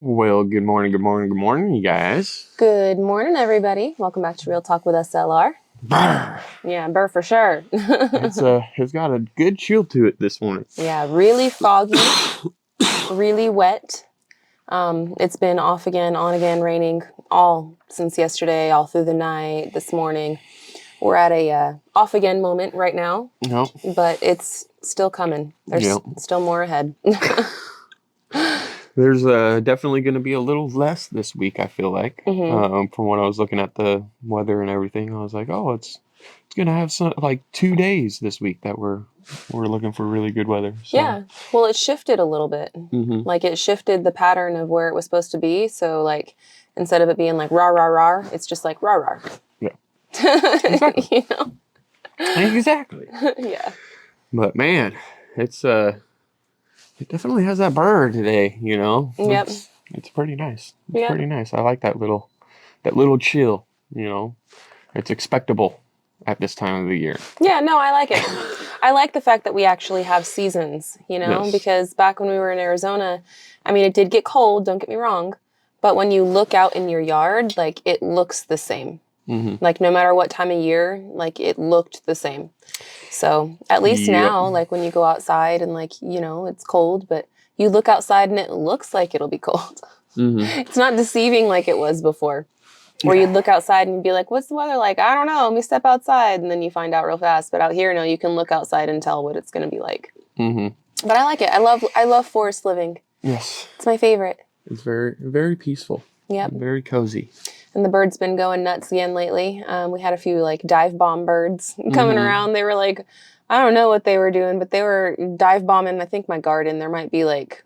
Well, good morning, you guys. Good morning, everybody. Welcome back to Real Talk with SLR. Brr. Yeah, burr for sure. It's got a good chill to it this morning. Yeah, really foggy, really wet. It's been off again, on again, raining all since yesterday, all through the night, this morning. We're at a off again moment right now, Yep. but it's still coming. There's still more ahead. There's definitely going to be a little less this week, I feel like. From when I was looking at the weather and everything, I was like, oh, it's going to have some like 2 days this week that we're looking for really good weather. So. Yeah. Well, it shifted a little bit. Like it shifted the pattern of where it was supposed to be. So like instead of it being like rah rah rah, it's just like rah rah. Yeah. Exactly. You know? Exactly. Yeah. But man, it definitely has that bird today, you know? Yep. It's pretty nice. It's pretty nice. I like that little chill, you know? It's expectable at this time of the year. Yeah, no, I like it. I like the fact that we actually have seasons, you know? Yes. Because back when we were in Arizona, I mean, it did get cold, don't get me wrong. But when you look out in your yard, like, it looks the same. Like, no matter what time of year, like, it looked the same. So at least now, like when you go outside and like, you know, it's cold, but you look outside and it looks like it'll be cold. It's not deceiving like it was before. Where you'd look outside and you'd be like, what's the weather like? I don't know. Let me step outside. And then you find out real fast. But out here, no, you can look outside and tell what it's going to be like. But I like it. I love forest living. Yes. It's my favorite. It's very, very peaceful. Yep. Very cozy. And the birds been going nuts again lately. We had a few like dive bomb birds coming around. They were like, I don't know what they were doing, but they were dive bombing, I think, my garden. There might be like,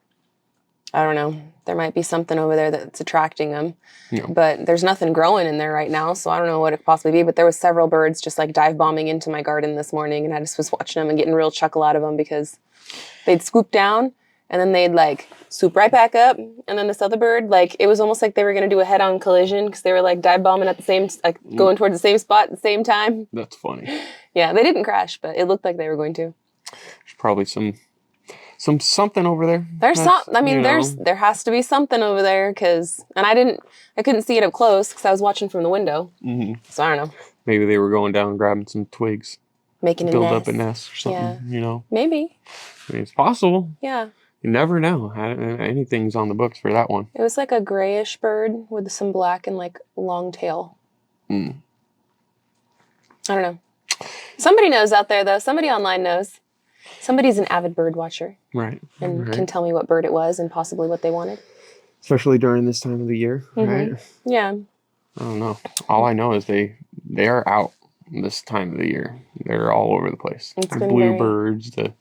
I don't know, there might be something over there that's attracting them. Yeah. But there's nothing growing in there right now, so I don't know what it could possibly be. But there was several birds just like dive bombing into my garden this morning, and I just was watching them and getting a real chuckle out of them because they'd swoop down, and then they'd like swoop right back up, and then this other bird, like it was almost like they were going to do a head-on collision because they were like dive bombing at the same, like going towards the same spot at the same time. That's funny. Yeah, they didn't crash, but it looked like they were going to. There's probably something over there. There's there has to be something over there and I couldn't see it up close because I was watching from the window. So I don't know. Maybe they were going down and grabbing some twigs, build up a nest or something. Yeah. You know, maybe. I mean, it's possible. Yeah. You never know. Anything's on the books for that one. It was like a grayish bird with some black and like long tail. I don't know. Somebody knows out there though. Somebody online knows. Somebody's an avid bird watcher. Right. And can tell me what bird it was and possibly what they wanted. Especially during this time of the year, right? Yeah. I don't know. All I know is they are out this time of the year. They're all over the place. It's the been bluebirds, the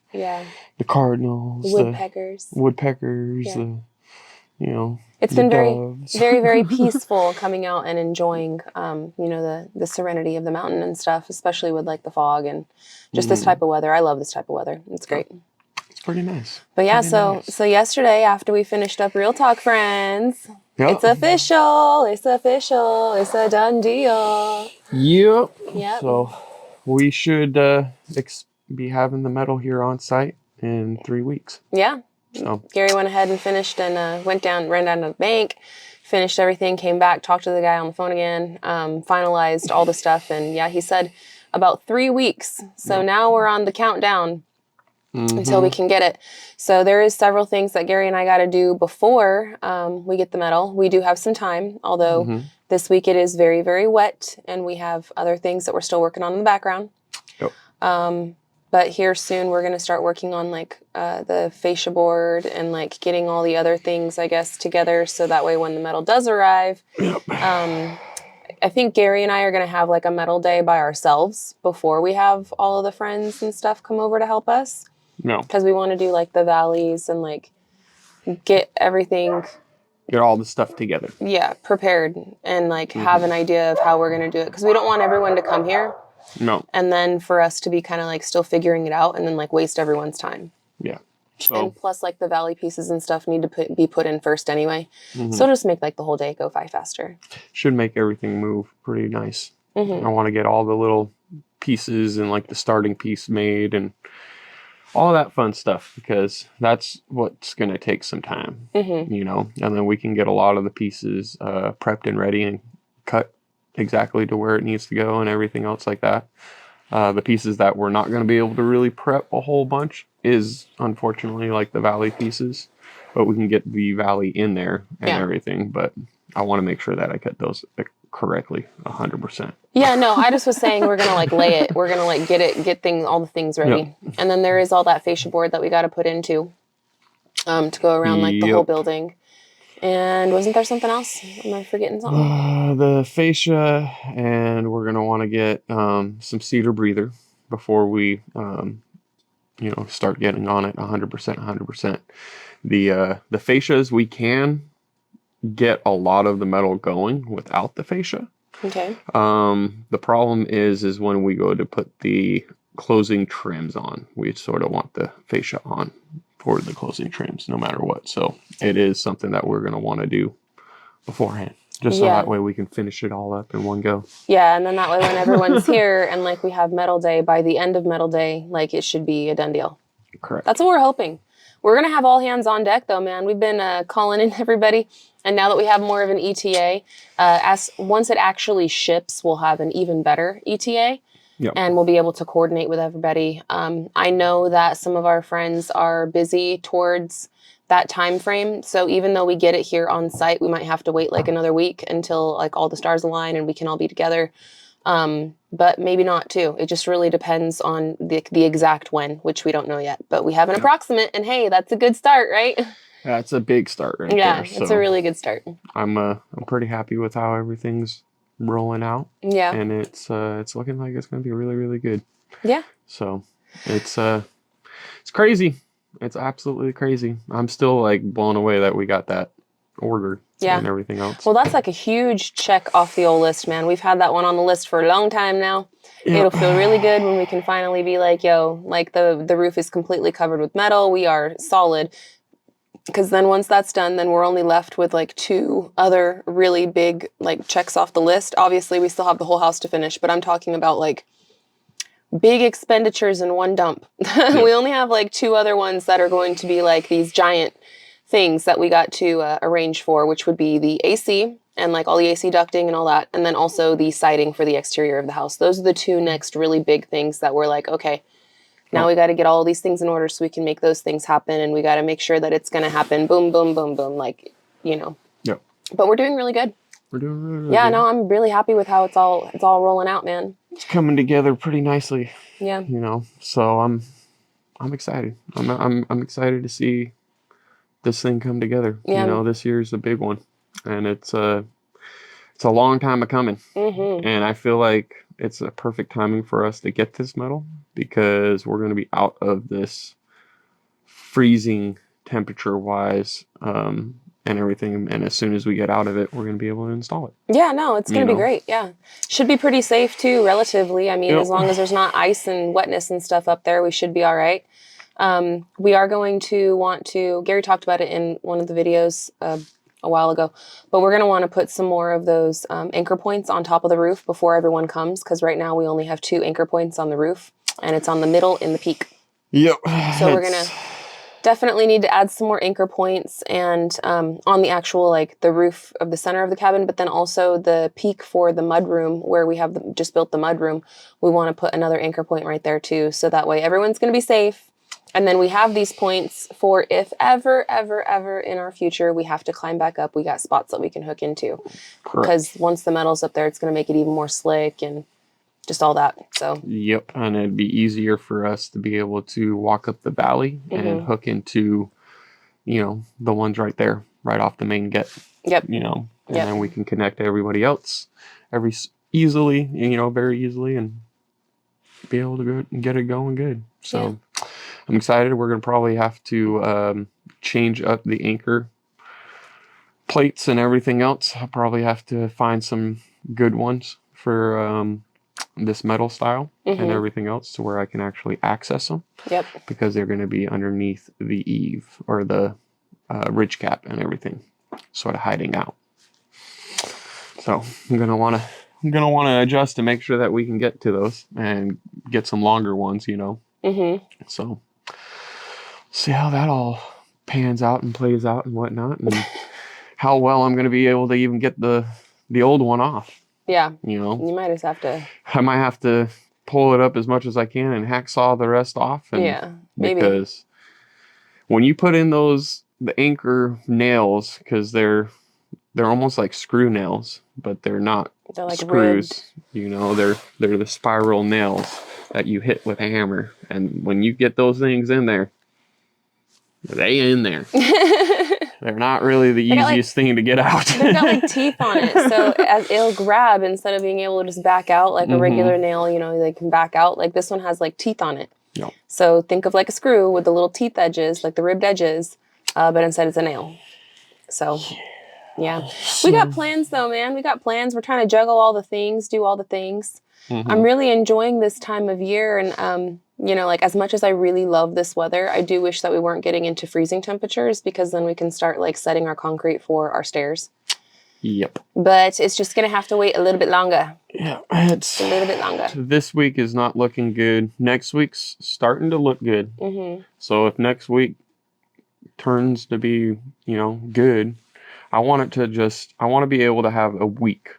cardinals, the woodpeckers, It's been doves. very, very peaceful coming out and enjoying, the serenity of the mountain and stuff, especially with like the fog and just this type of weather. I love this type of weather. It's great. It's pretty nice. But yeah, so yesterday after we finished up Real Talk Friends, it's official. It's official. It's a done deal. Yep. So we should be having the medal here on site in 3 weeks. Yeah. So Gary went ahead and finished and ran down to the bank, finished everything, came back, talked to the guy on the phone again, finalized all the stuff. And yeah, he said about 3 weeks. So now we're on the countdown until we can get it. So there is several things that Gary and I got to do before we get the medal. We do have some time, although this week it is very, very wet and we have other things that we're still working on in the background. Yep. But here soon we're going to start working on like the fascia board and like getting all the other things, I guess, together. So that way when the medal does arrive, I think Gary and I are going to have like a medal day by ourselves before we have all of the friends and stuff come over to help us. No. Because we want to do like the valleys and like get everything. Get all the stuff together. Yeah, prepared and like have an idea of how we're going to do it. Because we don't want everyone to come here. No. And then for us to be kind of like still figuring it out and then like waste everyone's time. Yeah. So. And plus like the valley pieces and stuff need to be put in first anyway. So just make like the whole day go by faster. Should make everything move pretty nice. I want to get all the little pieces and like the starting piece made and all that fun stuff, because that's what's going to take some time, you know, and then we can get a lot of the pieces prepped and ready and cut exactly to where it needs to go and everything else like that. The pieces that we're not going to be able to really prep a whole bunch is unfortunately like the valley pieces, but we can get the valley in there and everything. But I want to make sure that I cut those correctly 100%. Yeah, no, I just was saying we're gonna like lay it. We're gonna like get all the things ready, and then there is all that fascia board that we got to put into, to go around like the whole building. And wasn't there something else? Am I forgetting something? The fascia, and we're gonna want to get some cedar breather before we you know, start getting on it 100%. The fascias, we can get a lot of the metal going without the fascia. Okay. The problem is when we go to put the closing trims on, we sort of want the fascia on for the closing trims no matter what. So it is something that we're going to want to do beforehand, just so that way we can finish it all up in one go. Yeah, and then that way when everyone's here and like we have metal day, by the end of metal day, like it should be a done deal. Correct. That's what we're hoping. We're going to have all hands on deck though, man. We've been calling in everybody. And now that we have more of an ETA, once it actually ships, we'll have an even better ETA. Yep. And we'll be able to coordinate with everybody. I know that some of our friends are busy towards that time frame. So even though we get it here on site, we might have to wait like another week until like all the stars align and we can all be together. But maybe not too. It just really depends on the exact when, which we don't know yet. But we have an approximate, and hey, that's a good start, right? That's a big start right there. Yeah, it's a really good start. I'm pretty happy with how everything's rolling out. Yeah. And it's looking like it's going to be really, really good. Yeah. So it's crazy. It's absolutely crazy. I'm still like blown away that we got that order and everything else. Well, that's like a huge check off the old list, man. We've had that one on the list for a long time now. Yep. It'll feel really good when we can finally be like, yo, like the roof is completely covered with metal. We are solid. Because then once that's done, then we're only left with like 2 other really big like checks off the list. Obviously, we still have the whole house to finish, but I'm talking about like big expenditures in one dump. We only have like 2 other ones that are going to be like these giant things that we got to arrange for, which would be the AC and like all the AC ducting and all that. And then also the siding for the exterior of the house. Those are the 2 next really big things that we're like, okay, now we got to get all these things in order so we can make those things happen. And we got to make sure that it's going to happen. Boom, boom, boom, boom. Like, you know. Yeah. But we're doing really good. We're doing really good. Yeah, no, I'm really happy with how it's all rolling out, man. It's coming together pretty nicely. Yeah. You know, so I'm excited. I'm excited to see this thing come together. Yeah. You know, this year's a big one, and it's a long time coming. Mm-hmm. And I feel like it's a perfect timing for us to get this metal, because we're going to be out of this freezing temperature wise and everything. And as soon as we get out of it, we're going to be able to install it. Yeah, no, it's going to be great. Yeah. Should be pretty safe too, relatively. I mean, as long as there's not ice and wetness and stuff up there, we should be all right. We are going to want to, Gary talked about it in one of the videos a while ago, but we're going to want to put some more of those anchor points on top of the roof before everyone comes, because right now we only have 2 anchor points on the roof, and it's on the middle in the peak. Yep. So we're going to definitely need to add some more anchor points and on the actual, like the roof of the center of the cabin, but then also the peak for the mudroom where we have just built the mudroom. We want to put another anchor point right there too. So that way everyone's going to be safe. And then we have these points for if ever in our future we have to climb back up, we got spots that we can hook into. Correct. Because once the metal's up there, it's going to make it even more slick and just all that. So. Yep, and it'd be easier for us to be able to walk up the valley and hook into, you know, the ones right there, right off the main get. Yep. You know, and then we can connect to everybody else very easily, and be able to go and get it going good. So. Yeah. I'm excited. We're going to probably have to change up the anchor plates and everything else. I'll probably have to find some good ones for this metal style and everything else, to where I can actually access them. Yep. Because they're going to be underneath the eave or the ridge cap and everything, sort of hiding out. So I'm going to want to adjust to make sure that we can get to those and get some longer ones, you know. So see how that all pans out and plays out and whatnot, and how well I'm going to be able to even get the old one off. Yeah. You know, You might just have to. I might have to pull it up as much as I can and hacksaw the rest off. And Yeah, maybe. Because when you put in the anchor nails, because they're almost like screw nails, but they're not They're like screws. ribbed. You know, they're the spiral nails that you hit with a hammer. And when you get those things in there, they in there. They're not really the easiest thing to get out. They've got like teeth on it, so it'll grab instead of being able to just back out like a regular nail. You know, they can back out. Like this one has like teeth on it. Yep. So think of like a screw with the little teeth edges, like the ribbed edges, but instead it's a nail. So, yeah. We got plans though, man. We got plans. We're trying to juggle all the things, do all the things. I'm really enjoying this time of year, and you know, like as much as I really love this weather, I do wish that we weren't getting into freezing temperatures, because then we can start like setting our concrete for our stairs. Yep. But it's just gonna have to wait a little bit longer. Yeah, it's a little bit longer. This week is not looking good. Next week's starting to look good. So if next week turns to be, you know, good, I want to be able to have a week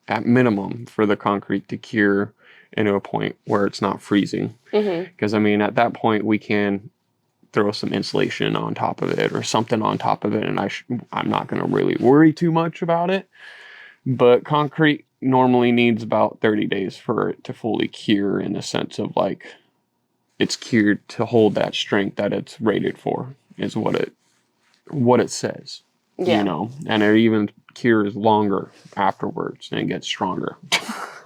at minimum for the concrete to cure into a point where it's not freezing. Because I mean, at that point we can throw some insulation on top of it or something on top of it, and I'm not going to really worry too much about it. But concrete normally needs about 30 days for it to fully cure, in the sense of like it's cured to hold that strength that it's rated for, is what it says. Yeah. You know, and it even cures longer afterwards and it gets stronger.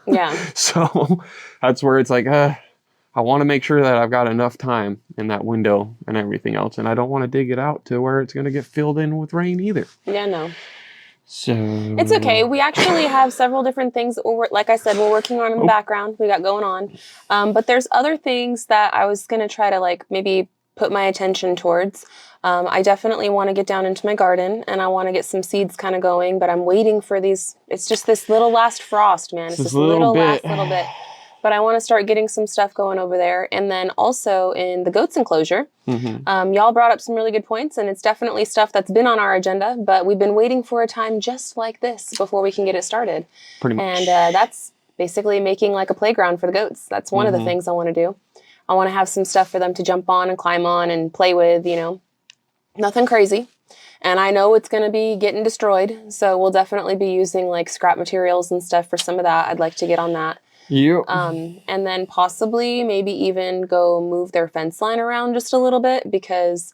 Yeah. So that's where it's like, I want to make sure that I've got enough time in that window and everything else, and I don't want to dig it out to where it's going to get filled in with rain either. Yeah, no. So it's okay. We actually have several different things that like I said, we're working on in the background. We got going on. But there's other things that I was going to try to like maybe put my attention towards. I definitely want to get down into my garden, and I want to get some seeds kind of going, but I'm waiting for these. It's just this little last frost, man. It's just last little bit. But I want to start getting some stuff going over there. And then also in the goats enclosure, y'all brought up some really good points, and it's definitely stuff that's been on our agenda, but we've been waiting for a time just like this before we can get it started. Pretty much. And that's basically making like a playground for the goats. That's one of the things I want to do. I want to have some stuff for them to jump on and climb on and play with, you know. Nothing crazy. And I know it's going to be getting destroyed, so we'll definitely be using like scrap materials and stuff for some of that. I'd like to get on that. Yep. And then possibly maybe even go move their fence line around just a little bit, because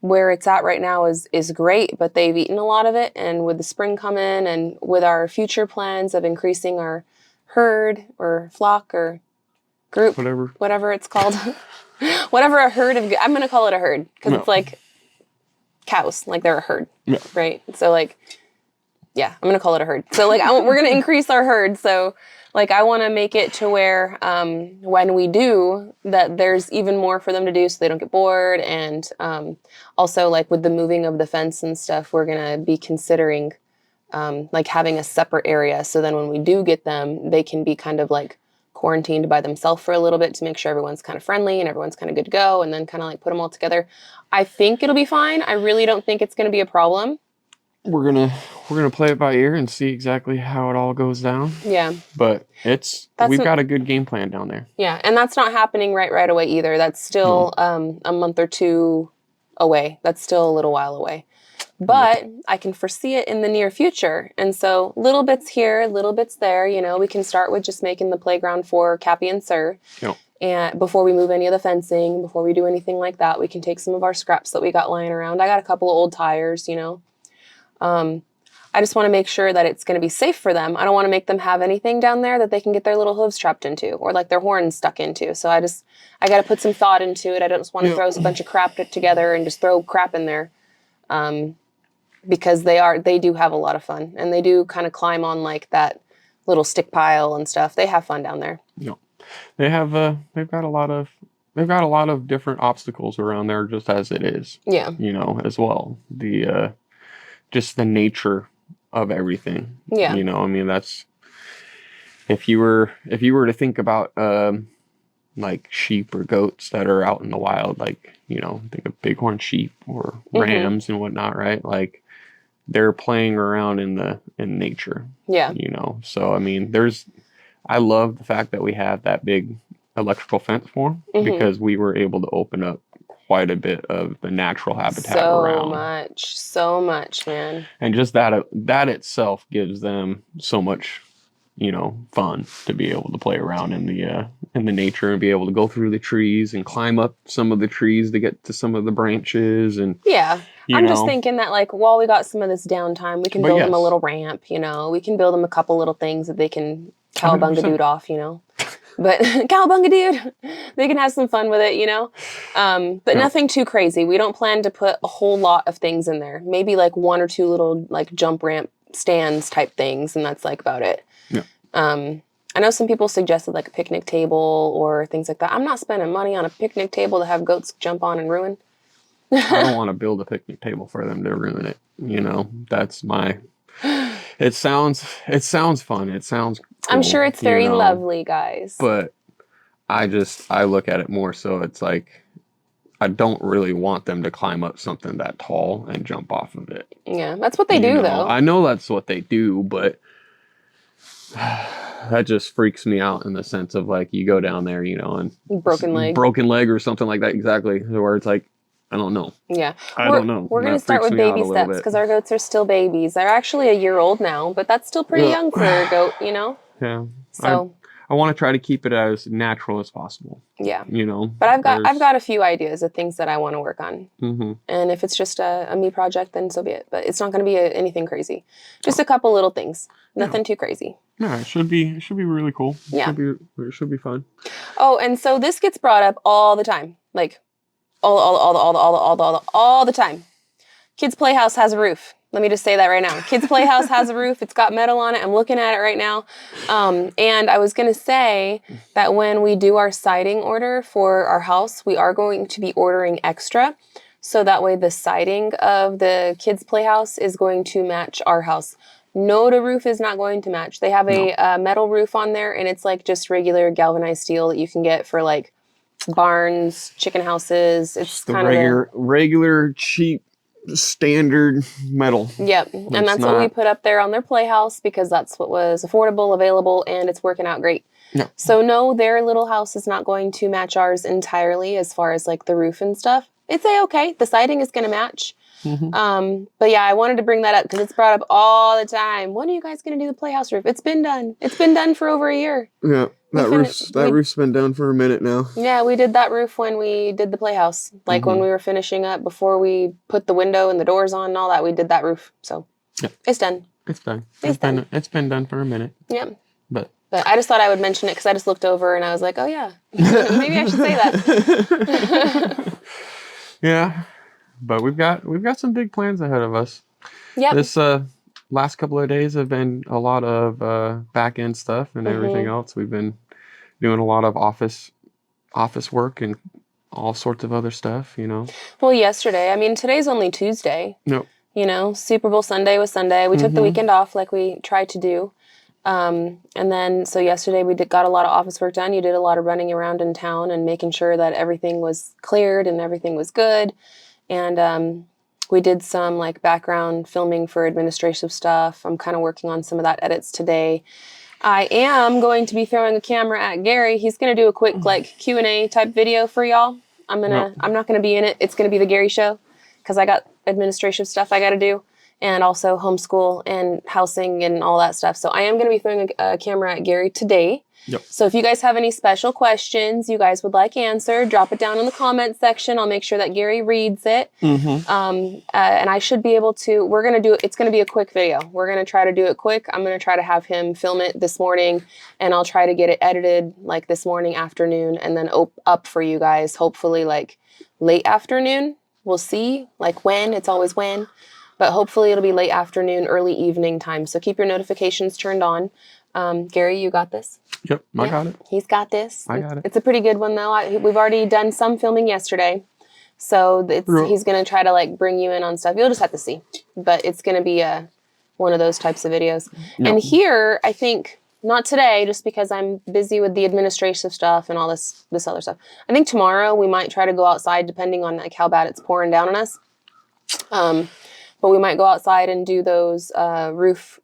where it's at right now is great, but they've eaten a lot of it. And with the spring coming, and with our future plans of increasing our herd or flock or group, whatever it's called, whatever a herd of, I'm going to call it a herd, because it's like cows, like they're a herd, right? So like, yeah, I'm going to call it a herd. So like, we're going to increase our herd. So like, I want to make it to where when we do that, there's even more for them to do so they don't get bored. And also like with the moving of the fence and stuff, we're going to be considering like having a separate area. So then when we do get them, they can be kind of like quarantined by themselves for a little bit to make sure everyone's kind of friendly and everyone's kind of good to go, and then kind of like put them all together. I think it'll be fine. I really don't think it's going to be a problem. We're gonna play it by ear and see exactly how it all goes down. Yeah. But we've got a good game plan down there. Yeah, and that's not happening right away either. That's still a month or two away. That's still a little while away. But I can foresee it in the near future. And so little bits here, little bits there, you know, we can start with just making the playground for Cappy and Sir. Yep. And before we move any of the fencing, before we do anything like that, we can take some of our scraps that we got lying around. I got a couple of old tires, you know. I just want to make sure that it's going to be safe for them. I don't want to make them have anything down there that they can get their little hooves trapped into, or like their horns stuck into. So I got to put some thought into it. I don't just want to throw a bunch of crap together and just throw crap in there. Because they do have a lot of fun, and they do kind of climb on like that little stick pile and stuff. They have fun down there. Yeah. They have, they've got a lot of different obstacles around there, just as it is. Yeah. You know, as well. Just the nature of everything. Yeah. You know, I mean, that's, if you were to think about, like sheep or goats that are out in the wild, like you know, think of bighorn sheep or rams and whatnot, right? Like they're playing around in nature. Yeah. You know, so I mean, I love the fact that we have that big electrical fence for them because we were able to open up quite a bit of the natural habitat around. So much, man. And just that itself gives them so much, you know, fun to be able to play around in the nature and be able to go through the trees and climb up some of the trees to get to some of the branches and yeah. I'm just thinking that like while we got some of this downtime, we can build them a little ramp, you know. We can build them a couple little things that they can cowabunga dude off, you know. But cowabunga dude, they can have some fun with it, you know. But nothing too crazy. We don't plan to put a whole lot of things in there. Maybe like one or two little like jump ramp stands type things, and that's like about it. Yeah. I know some people suggested like a picnic table or things like that. I'm not spending money on a picnic table to have goats jump on and ruin. I don't want to build a picnic table for them to ruin it. You know, that's my. It sounds fun. It sounds. Cool, I'm sure it's very lovely, guys. But I look at it more so it's like I don't really want them to climb up something that tall and jump off of it. Yeah, that's what they do, though. I know that's what they do, but that just freaks me out in the sense of like you go down there, you know, and broken leg or something like that. Exactly, where it's like. I don't know. Yeah. I don't know. We're going to start with baby steps because our goats are still babies. They're actually a year old now, but that's still pretty young for a goat, you know? Yeah. So I want to try to keep it as natural as possible. Yeah. You know? But I've got a few ideas of things that I want to work on. Mm-hmm. And if it's just a me project, then so be it. But it's not going to be anything crazy. Just a couple little things. Nothing too crazy. Yeah, it should be really cool. Yeah. It should be fun. Oh, and so this gets brought up all the time. Like, all the time. Kids Playhouse has a roof. Let me just say that right now. Kids Playhouse has a roof. It's got metal on it. I'm looking at it right now. And I was going to say that when we do our siding order for our house, we are going to be ordering extra. So that way the siding of the Kids Playhouse is going to match our house. No, the roof is not going to match. They have a metal roof on there, and it's like just regular galvanized steel that you can get for like barns, chicken houses. It's kind of regular cheap standard metal. Yep. And that's what we put up there on their playhouse because that's what was affordable, available, and it's working out great. No. So no, their little house is not going to match ours entirely as far as like the roof and stuff. It's okay. The siding is going to match. Mm-hmm. But yeah, I wanted to bring that up because it's brought up all the time. When are you guys going to do the playhouse roof? It's been done. It's been done for over a year. Yeah. That roof's been done for a minute now. Yeah, we did that roof when we did the playhouse. Like when we were finishing up, before we put the window and the doors on and all that, we did that roof. So it's done. It's done. It's been done for a minute. Yeah. But I just thought I would mention it because I just looked over and I was like, oh yeah, maybe I should say that. Yeah. But we've got some big plans ahead of us. Yep. This last couple of days have been a lot of back end stuff and everything else. We've been doing a lot of office work and all sorts of other stuff, you know. Well, yesterday, I mean, today's only Tuesday. Nope. You know, Super Bowl Sunday was Sunday. We took the weekend off like we tried to do. And then, so yesterday we got a lot of office work done. You did a lot of running around in town and making sure that everything was cleared and everything was good. And we did some like background filming for administrative stuff. I'm kind of working on some of that edits today. I am going to be throwing a camera at Gary. He's going to do a quick like Q&A type video for y'all. I'm not going to be in it. It's going to be the Gary show because I got administrative stuff I got to do and also homeschool and housing and all that stuff. So I am going to be throwing a camera at Gary today. Yep. So if you guys have any special questions you guys would like answered, drop it down in the comments section. I'll make sure that Gary reads it. And I should be able to, it's going to be a quick video. We're going to try to do it quick. I'm going to try to have him film it this morning and I'll try to get it edited like this morning, afternoon, and then up for you guys, hopefully like late afternoon. We'll see like when, it's always when, but hopefully it'll be late afternoon, early evening time. So keep your notifications turned on. Gary, you got this? Yep, I got it. He's got this. I got it. It's a pretty good one, though. We've already done some filming yesterday. So he's going to try to, like, bring you in on stuff. You'll just have to see. But it's going to be one of those types of videos. Yep. And here, I think Not today, just because I'm busy with the administrative stuff and all this other stuff. I think tomorrow we might try to go outside, depending on like how bad it's pouring down on us. But we might go outside and do those roof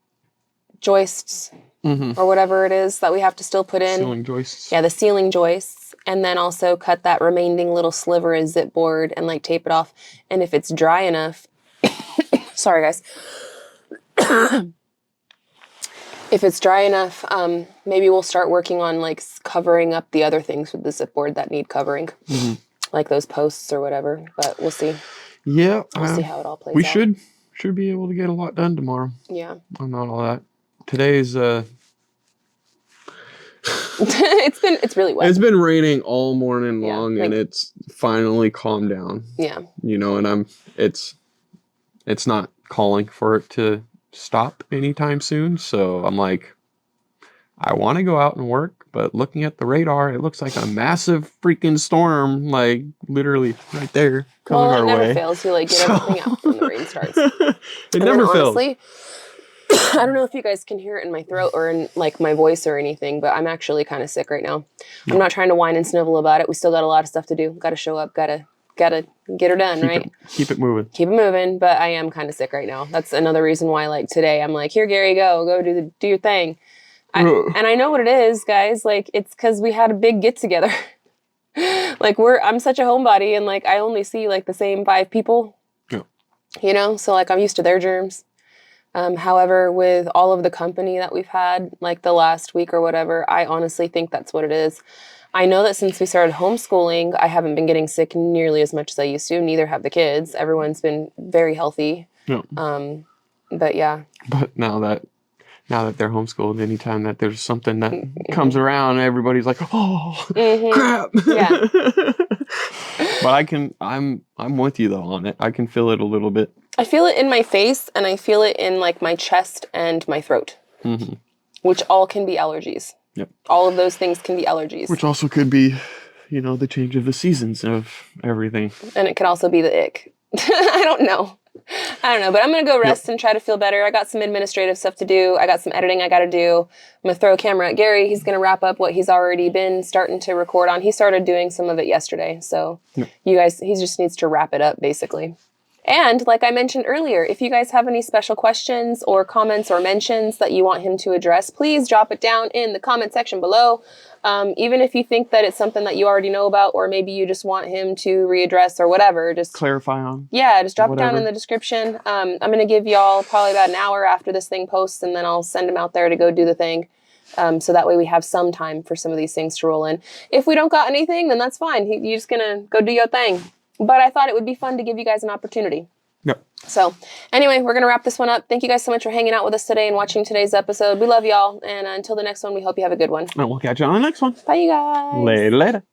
joists or whatever it is that we have to still put in. Ceiling joists. Yeah, the ceiling joists. And then also cut that remaining little sliver of zip board and like tape it off. And if it's dry enough, sorry guys. If it's dry enough, maybe we'll start working on like covering up the other things with the zip board that need covering, like those posts or whatever. But we'll see. Yeah, We'll see how it all plays out. We should be able to get a lot done tomorrow. Yeah. On all that. Today's it's really wet. It's been raining all morning long, and it's finally calmed down. Yeah. You know, and it's not calling for it to stop anytime soon, so I'm like, I want to go out and work, but looking at the radar, it looks like a massive freaking storm, like literally right there coming our way. Well, it never fails. You like get everything out when the rain starts. It never fails. Honestly, I don't know if you guys can hear it in my throat or in like my voice or anything, but I'm actually kind of sick right now. I'm not trying to whine and snivel about it. We still got a lot of stuff to do. Got to show up. Gotta get her done, right? Keep it moving. Keep it moving, but I am kind of sick right now. That's another reason why, like, today I'm like, here, Gary, go do your thing. And I know what it is, guys. Like, it's because we had a big get together. Like, I'm such a homebody, and like I only see like the same 5 people. Yeah. You know, so like I'm used to their germs. However, with all of the company that we've had, like the last week or whatever, I honestly think that's what it is. I know that since we started homeschooling, I haven't been getting sick nearly as much as I used to. Neither have the kids. Everyone's been very healthy. Yeah. But yeah. But now that they're homeschooled, anytime that there's something that comes around, everybody's like, oh, crap. Yeah. But I'm with you though on it. I can feel it a little bit. I feel it in my face, and I feel it in like my chest and my throat, which all can be allergies. Yep. All of those things can be allergies. Which also could be, the change of the seasons of everything. And it could also be the ick. I don't know, but I'm going to go rest and try to feel better. I got some administrative stuff to do. I got some editing I got to do. I'm going to throw a camera at Gary. He's going to wrap up what he's already been starting to record on. He started doing some of it yesterday. So you guys, he just needs to wrap it up basically. And like I mentioned earlier, if you guys have any special questions or comments or mentions that you want him to address, please drop it down in the comment section below. Even if you think that it's something that you already know about, or maybe you just want him to readdress or whatever, just clarify on. Yeah, just drop it down in the description. I'm going to give y'all probably about an hour after this thing posts, and then I'll send him out there to go do the thing. So that way we have some time for some of these things to roll in. If we don't got anything, then that's fine. You're just going to go do your thing. But I thought it would be fun to give you guys an opportunity. Yep. So anyway, we're going to wrap this one up. Thank you guys so much for hanging out with us today and watching today's episode. We love y'all. And until the next one, we hope you have a good one. And we'll catch you on the next one. Bye, you guys. Later.